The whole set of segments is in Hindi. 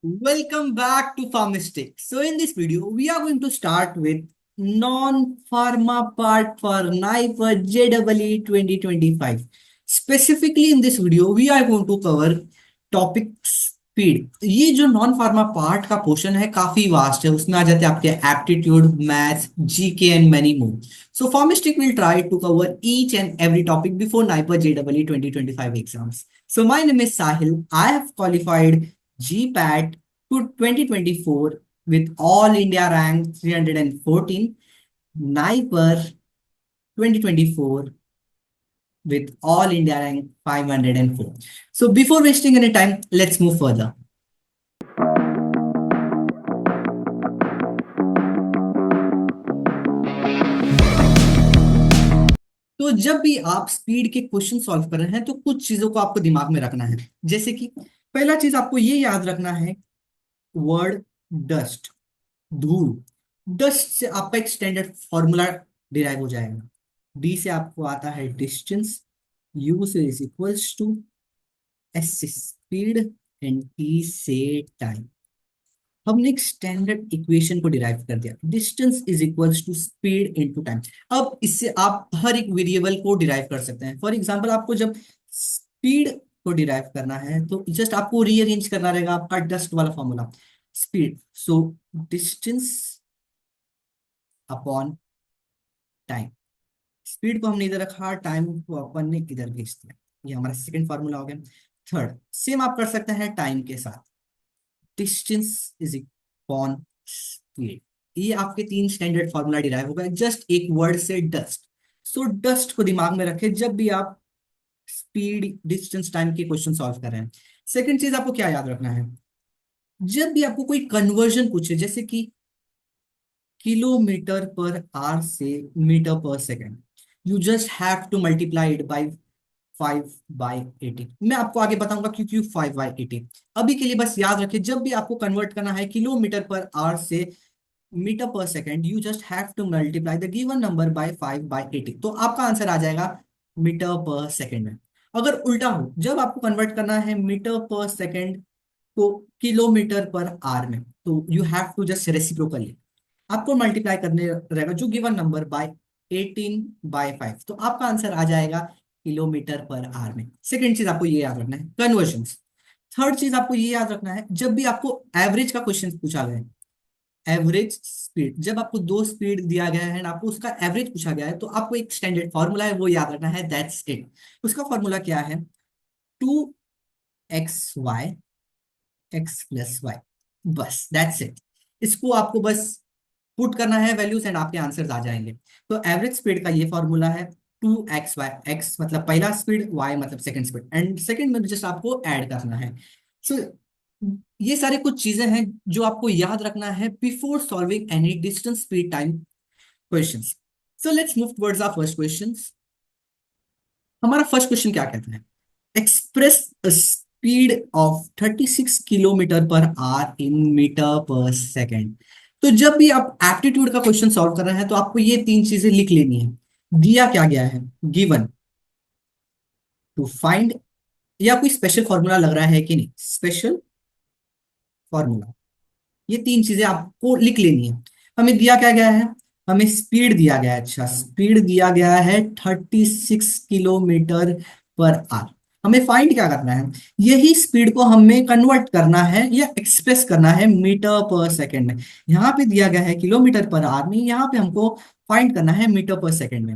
Welcome back to Pharmistic. So in this video, we are going to start with non-pharma part for NIPER JEE 2025. Specifically in this video, we are going to cover topic speed. ये जो नॉन फार्मा पार्ट का पोर्शन है काफी वास्ट है, उसमें आ जाते हैं आपके aptitude, maths, GK and many more. So Pharmistic will try to cover each and every topic before NIPER JEE 2025 exams. So my name is Sahil. I have qualified GPAT to 2024 with All India rank 314, NIPER 2024 with All India rank 504. So before wasting any time, let's move further. तो जब भी आप स्पीड के क्वेश्चन सॉल्व कर रहे हैं तो कुछ चीजों को आपको दिमाग में रखना है. जैसे कि पहला चीज आपको ये याद रखना है, वर्ड डस्ट, धूल. डस्ट से आपका एक स्टैंडर्ड फॉर्मूला डिराइव हो जाएगा. डी से आपको आता है डिस्टेंस, यू से इज इक्वल्स टू एस से स्पीड एंड टी से टाइम. हमने एक स्टैंडर्ड इक्वेशन को डिराइव कर दिया, distance is equals to speed into time. अब इससे आप हर एक वेरिएबल को डिराइव कर सकते हैं. फॉर एग्जांपल आपको जब स्पीड को डिराइव करना है तो जस्ट आपको रीअरेंज करना रहेगा आपका डस्ट वाला formula, speed. So distance upon time. Speed को हमने इधर रखा, टाइम को अपन ने इधर भेज दिया. ये हमारा सेकंड फॉर्मूला हो गया. थर्ड सेम आप कर सकते हैं टाइम के साथ, डिस्टेंस इज अपॉन स्पीड. ये आपके तीन स्टैंडर्ड फॉर्मूला डिराइव होगा जस्ट एक वर्ड से, डस्ट. सो डस्ट को दिमाग में रखें जब भी आप स्पीड, डिस्टेंस, टाइम के क्वेश्चन सॉल्व कर रहे हैं. सेकंड चीज आपको क्या याद रखना है, जब भी आपको कोई कन्वर्जन पूछे, जैसे कि किलोमीटर पर आर से metre per second, you just have to multiply it by 5/80. मैं आपको आगे बताऊंगा क्यों क्यों 5/80. अभी के लिए बस याद रखिए, जब भी आपको कन्वर्ट करना है किलोमीटर पर आवर से metre per second, you just have to multiply the given number by 5/80. तो आपका आंसर आ जाएगा मीटर पर सेकेंड में. अगर उल्टा हो, जब आपको कन्वर्ट करना है मीटर पर सेकेंड को किलोमीटर पर आर में, तो you have to just reciprocally आपको मल्टीप्लाई करने रहेगा जो गिवन नंबर बाय 18/5. तो आपका आंसर आ जाएगा किलोमीटर पर आवर में. सेकंड चीज आपको ये याद रखना है, कन्वर्जन. थर्ड चीज आपको ये याद रखना है, जब भी आपको एवरेज का क्वेश्चन पूछा गया है, एवरेज स्पीड, जब आपको दो स्पीड दिया गया है ना, आपको उसका एवरेज पूछा गया है, तो आपको एक स्टैंडर्ड फॉर्मूला है वो याद रखना है, दैट्स इट. उसका फॉर्मूला क्या है, 2xy x प्लस वाई. बस दैट्स इट. इसको आपको बस पुट करना है वैल्यूज एंड आपके आंसर्स आ जाएंगे. तो एवरेज स्पीड का ये फॉर्मूला है 2xy, x मतलब पहला स्पीड, y मतलब सेकंड स्पीड, एंड सेकंड में जस्ट आपको ऐड करना है. सो ये सारे कुछ चीजें हैं जो आपको याद रखना है before solving any distance speed time questions. So let's move towards our first questions. हमारा फर्स्ट क्वेश्चन क्या कहता है, express speed of 36 kilometre per hour in metre per second. तो जब भी आप एप्टीट्यूड का क्वेश्चन सॉल्व कर रहे हैं तो आपको ये तीन चीजें लिख लेनी है. दिया क्या गया है, गिवन, टू फाइंड, या कोई स्पेशल फॉर्मूला लग रहा है कि नहीं, स्पेशल फॉर्मूला. ये तीन चीजें आपको लिख लेनी है. हमें दिया क्या गया है, हमें स्पीड दिया गया है. अच्छा, स्पीड दिया गया है 36 किलोमीटर पर आवर. हमें फाइंड क्या करना है, यही स्पीड को हमें कन्वर्ट करना है या एक्सप्रेस करना है मीटर पर सेकेंड में. यहाँ पे दिया गया है किलोमीटर पर आवर में, यहाँ पे हमको फाइंड करना है मीटर पर सेकेंड में.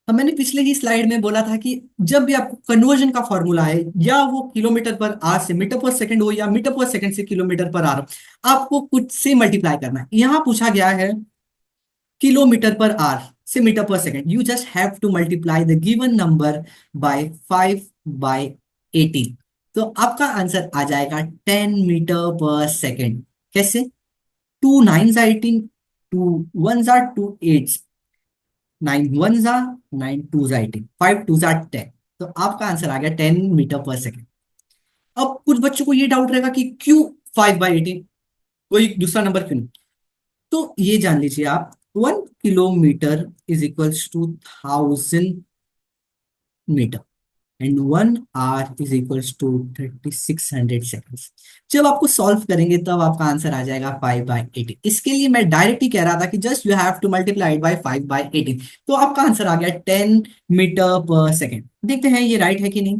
अब मैंने पिछले ही स्लाइड में बोला था कि जब भी आपको कन्वर्जन का फॉर्मूला है, या वो किलोमीटर पर आवर से मीटर पर सेकंड हो या मीटर पर सेकंड से किलोमीटर पर आवर, आपको कुछ से मल्टीप्लाई करना है. यहां पूछा गया है किलोमीटर पर आवर से मीटर पर second, you just have to multiply the given number by 5/80. तो आपका आंसर आ जाएगा 10 मीटर पर सेकंड. कैसे, 2 9 18, 2 1 2 8, 9 1 9 2 18, 5 2 10. तो आपका आंसर आ गया 10 मीटर पर सेकेंड. अब कुछ बच्चों को ये डाउट रहेगा कि क्यों 5/18, कोई दूसरा नंबर क्यों नहीं. तो ये जान लीजिए आप, 1 kilometre is equals to 1000 metre. And 1 hour is equals to 3600 seconds. जब आपको सॉल्व करेंगे तब आपका आंसर आ जाएगा 5/18। इसके लिए मैं डायरेक्ट ही कह रहा था कि just you have to multiply by 5/18, तो आपका आंसर आ गया 10 मीटर पर सेकेंड। देखते हैं ये राइट है कि नहीं।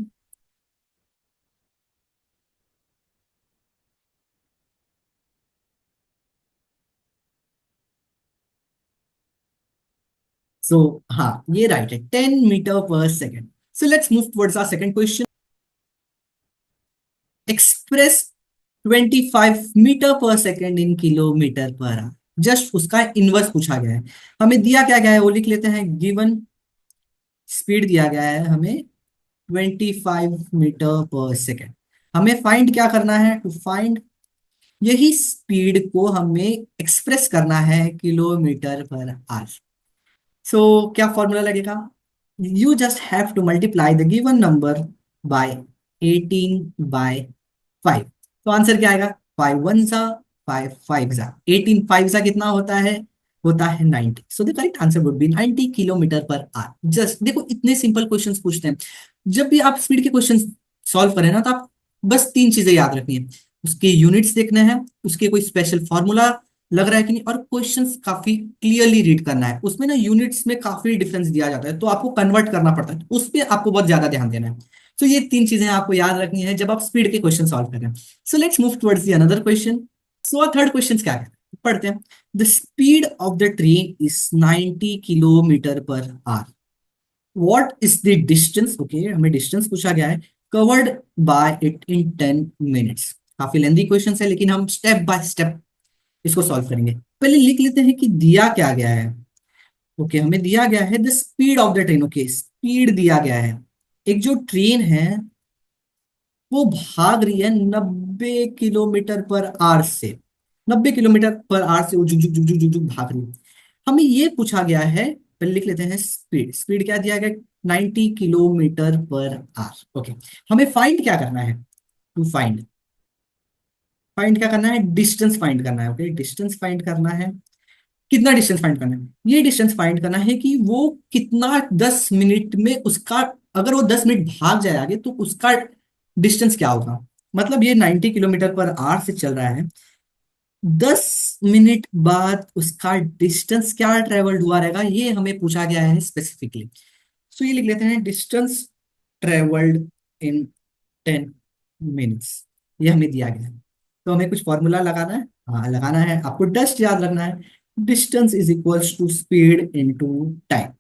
सो हाँ, ये राइट है, 10 meter per second. So let's move towards our second question. Express 25 meter per second in kilometer per hour. Just उसका इनवर्स पूछा गया है। हमें दिया क्या गया है वो लिख लेते हैं। गिवन स्पीड दिया गया है हमें 25 मीटर पर सेकेंड। हमें फाइंड क्या करना है, टू फाइंड यही स्पीड को हमें एक्सप्रेस करना है किलोमीटर पर आवर। सो क्या फॉर्मूला लगेगा, you just have to multiply the given number by 18/5। तो आंसर क्या आएगा, 5 1 सा 5 5 सा 18 5 सा कितना होता है 90। So the correct answer would B 90 kilometre per hour. Just देखो, इतने सिंपल क्वेश्चंस पूछते हैं। जब भी आप स्पीड के क्वेश्चंस सॉल्व करें ना, तो आप बस तीन चीजें याद रखनी है। उसके यूनिट्स देखने हैं, उसके कोई स्पेशल फॉर्मूला लग रहा है कि नहीं, और क्वेश्चंस काफी क्लियरली रीड करना है। उसमें ना यूनिट्स में काफी डिफरेंस दिया जाता है, तो आपको कन्वर्ट करना पड़ता है, उस पर आपको बहुत ज्यादा ध्यान देना है। तो ये तीन चीजें आपको याद रखनी है जब आप स्पीड के क्वेश्चन सॉल्व करें। सो let's move towards the another question. So third question क्या है, पढ़ते हैं। The speed of the train is 90 kilometre per our. What is the distance, okay हमें डिस्टेंस पूछा गया है, covered by it in 10 minutes. काफी लेंदी क्वेश्चन है, लेकिन हम स्टेप बाय स्टेप इसको सॉल्व करेंगे। पहले लिख लेते हैं कि दिया क्या गया है। ओके हमें दिया गया है the speed of the train. Okay speed दिया गया है, एक जो ट्रेन है वो भाग रही है 90 किलोमीटर पर आवर से। 90 किलोमीटर पर आवर से वो जुग जुग जुग जुग जुग जुग भाग रही है। हमें ये पूछा गया है, पहले लिख लेते हैं स्पीड। स्पीड क्या दिया गया, 90 किलोमीटर पर आवर। ओके हमें फाइंड क्या करना है, टू फाइंड, फाइंड क्या करना है, डिस्टेंस फाइंड करना है। ओके डिस्टेंस फाइंड करना है। कितना डिस्टेंस फाइंड करना है, ये डिस्टेंस फाइंड करना है कि वो कितना 10 मिनट में उसका, अगर वो 10 मिनट भाग जाए आगे तो उसका डिस्टेंस क्या होगा। मतलब ये 90 किलोमीटर पर आवर से चल रहा है, 10 मिनट बाद उसका डिस्टेंस क्या ट्रेवल्ड हुआ रहेगा, ये हमें पूछा गया है स्पेसिफिकली। सो ये लिख लेते हैं, डिस्टेंस ट्रेवल्ड इन 10 मिनट्स। ये हमें दिया गया है, तो हमें कुछ फॉर्मूला लगाना है। हाँ लगाना है, आपको डस्ट याद रखना है। Distance is equals to speed into time.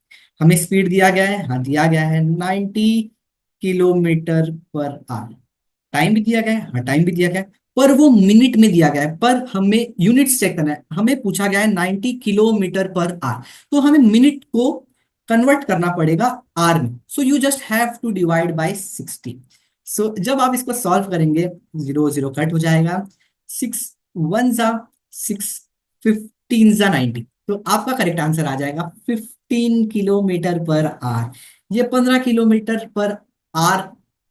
हमें स्पीड दिया गया है, हाँ दिया गया है 90 किलोमीटर पर आवर। टाइम भी दिया गया है, हाँ टाइम भी दिया गया है, पर वो मिनट में दिया गया है। पर हमें यूनिट्स चेक करना है, हमें पूछा गया है 90 किलोमीटर पर आवर, तो हमें मिनट को कन्वर्ट करना पड़ेगा आर में। So you just have to divide by 60। सो जब आप इसको सॉल्व करेंगे, 0 0 कट हो जाएगा, 6 1 जा 6, 15 जा 90। तो आपका करेक्ट आंसर आ जाएगा 15 किलोमीटर पर आवर। ये 15 किलोमीटर पर आवर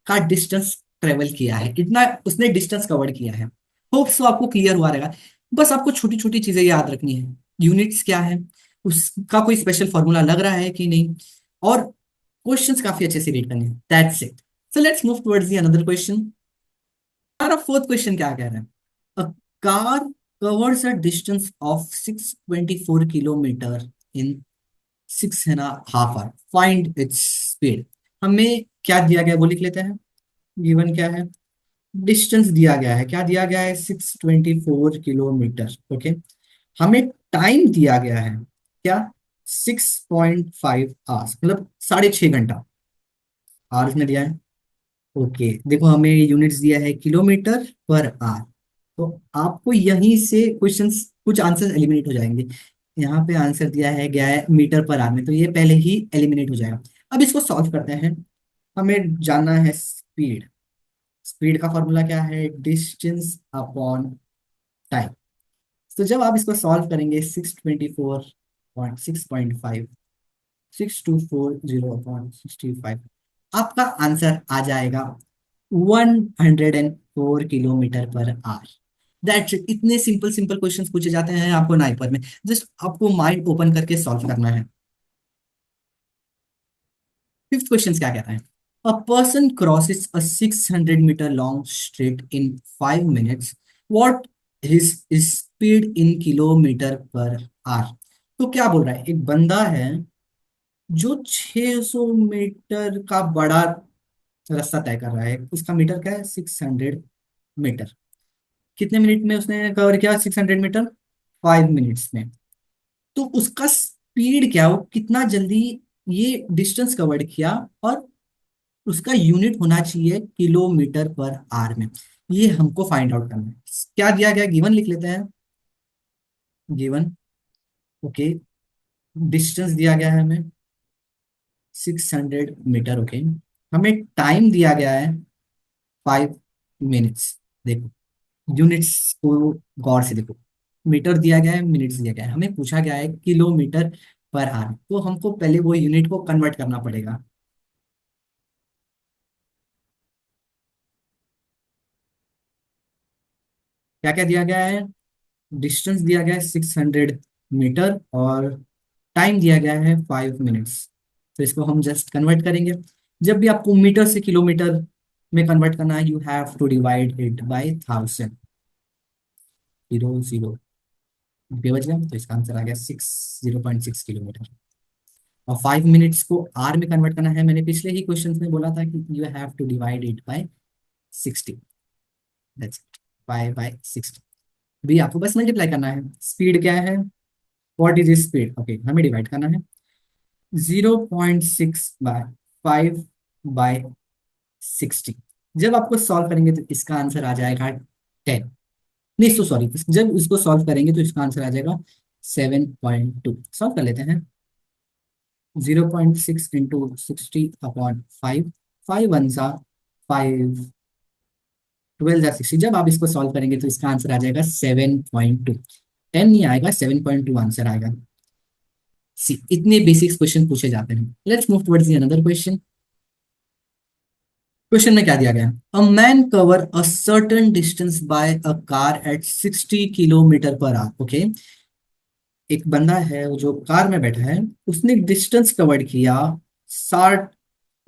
का डिस्टेंस ट्रेवल किया है, इतना उसने डिस्टेंस कवर किया है। होप सो आपको क्लियर हुआ रहेगा। बस आपको छोटी छोटी चीजें याद रखनी है, यूनिट्स क्या है, उसका कोई स्पेशल फॉर्मूला लग रहा है कि नहीं, और क्वेश्चंस काफी अच्छे से रीड करने हैं। That's it. So let's move towards the another question. हमारा फोर्थ क्वेश्चन क्या कह रहा है, a car covers a distance of 624 kilometre in 6.5 hour, find its speed. हमें क्या दिया गया है वो लिख लेते हैं। गिवन क्या है, डिस्टेंस दिया गया है, क्या दिया गया है, 624 किलोमीटर। ओके हमें टाइम दिया गया है क्या, 6.5 आवर्स, मतलब 6.5 घंटा आवर्स में दिया है। ओके देखो हमें यूनिट्स दिया है किलोमीटर पर आवर। तो आपको यहीं से क्वेश्चंस कुछ आंसर एलिमिनेट हो जाएंगे। यहाँ पे आंसर दिया है गया है मीटर पर आवर में, तो ये पहले ही एलिमिनेट हो जाएगा। अब इसको सॉल्व करते हैं। हमें जानना है स्पीड। स्पीड का फॉर्मूला क्या है, डिस्टेंस अपॉन टाइम। तो जब आप इसको सॉल्व करेंगे, 624.6.5 आपका आंसर आ जाएगा 104 kilometre per our. That's it. इतने सिंपल सिंपल क्वेश्चंस पूछे जाते हैं आपको नाइपर में, जस्ट आपको माइंड ओपन करके सॉल्व करना है। फिफ्थ क्वेश्चन क्या कहता है, A person crosses a 600-meter long street in 5 minutes. What his speed in kilometre per our? तो क्या बोल रहा है, एक बंदा है जो 600 मीटर का बड़ा रास्ता तय कर रहा है, उसका मीटर क्या है, 600 मीटर। कितने मिनट में उसने कवर किया 600 मीटर? 5 मिनट्स में। तो उसका स्पीड क्या, वो कितना जल्दी ये डिस्टेंस कवर किया, और उसका यूनिट होना चाहिए किलोमीटर पर आवर में। ये हमको फाइंड आउट करना है। क्या दिया गया, गिवन लिख लेते हैं। गिवन, ओके, डिस्टेंस दिया गया है हमें 600 मीटर, ओके। हमें टाइम दिया गया है 5 मिनट्स। देखो, यूनिट्स को गौर से देखो, मीटर दिया गया है, मिनट्स दिया गया है, हमें पूछा गया है किलोमीटर पर आवर, तो हमको पहले वो यूनिट को कन्वर्ट करना पड़ेगा। क्या क्या दिया गया है, डिस्टेंस दिया गया है 600 मीटर, और टाइम दिया गया है 5 मिनट्स। तो इसको हम जस्ट कन्वर्ट करेंगे। जब भी आपको मीटर से किलोमीटर में कन्वर्ट करना है, you have to divide it by 1000। 0 0 बच गया, तो इसका आंसर आ गया 0.6 किलोमीटर। और 5 मिनट्स को आर में कन्वर्ट करना है, मैंने पिछले ही क्वेश्चन में बोला था कि you have to divide it by 60। That's 5/60। भी आपको बस मल्टीप्लाई करना है। स्पीड क्या है, व्हाट इज स्पीड, ओके, हमें डिवाइड करना है। 0.6/5/60। जब आपको सॉल्व करेंगे तो इसका आंसर आ जाएगा 10। नहीं, सो सॉरी, जब इसको सॉल्व करेंगे तो इसका आंसर आ जाएगा 7.2। सॉल्व कर लेते हैं। 0.6 × 60/5, 5 1 5, 12 60। जब आप इसको सॉल्व करेंगे तो इसका आंसर आ जाएगा 7.2। 10 नहीं आएगा, 7.2 आंसर आएगा। सी, इतने बेसिक्स क्वेश्चन पूछे जाते हैं। Let's move towards another question. Question में क्या दिया गया है, a man cover a certain distance by a car eight 60 kilometre per our, okay. एक बंदा है वो जो कार में बैठा है, उसने डिस्टेंस कवर किया 60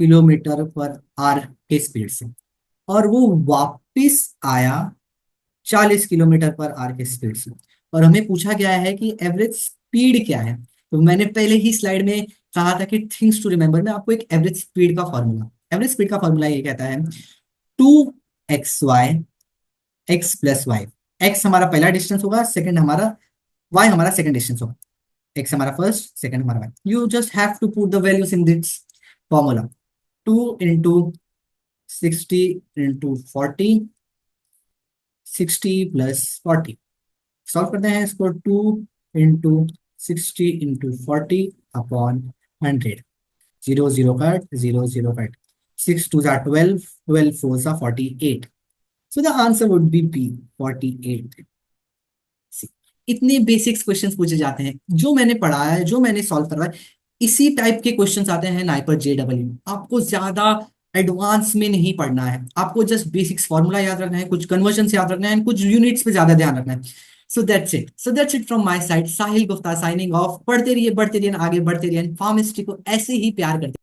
किलोमीटर पर आवर के स्पीड से, और वो वापिस आया 40 किलोमीटर पर आवर के स्पीड से। और हमें पूछा गया है कि एवरेज स्पीड क्या है। तो मैंने पहले ही स्लाइड में कहा था कि थिंग्स टू रिमेंबर में आपको एक एवरेज स्पीड का फॉर्मूला, एवरेज स्पीड का फॉर्मूला ये कहता है 2xy x plus Y. X हमारा पहला डिस्टेंस होगा, सेकंड हमारा, वाई हमारा सेकंड डिस्टेंस होगा। एक्स हमारा फर्स्ट, सेकंड हमारा Y. You just have to put the values in this formula. 2 × 60 × 40, 60 + 40। Solve करते हैं इसको। 2 × 60 × 40/100। 0 0 cut, 0 0 cut. 6 2 = 12, 12 4 = 48। So the answer would be B, 48। इतने बेसिक्स क्वेश्चंस पूछे जाते हैं, जो मैंने पढ़ा है, जो मैंने सॉल्व करवाया, इसी टाइप के क्वेश्चंस आते हैं नाइपर JEE। आपको ज्यादा एडवांस में नहीं पढ़ना है, आपको जस्ट बेसिक्स फॉर्मूला याद रखना है, कुछ कन्वर्जन याद रखना है, कुछ यूनिट्स पे ज्यादा ध्यान रखना है। So that's it from my side. Sahil Gupta signing off. पढ़ते रहिए, बढ़ते रहिए, आगे बढ़ते रहिए। फार्मेस्ट्री को ऐसे ही प्यार करते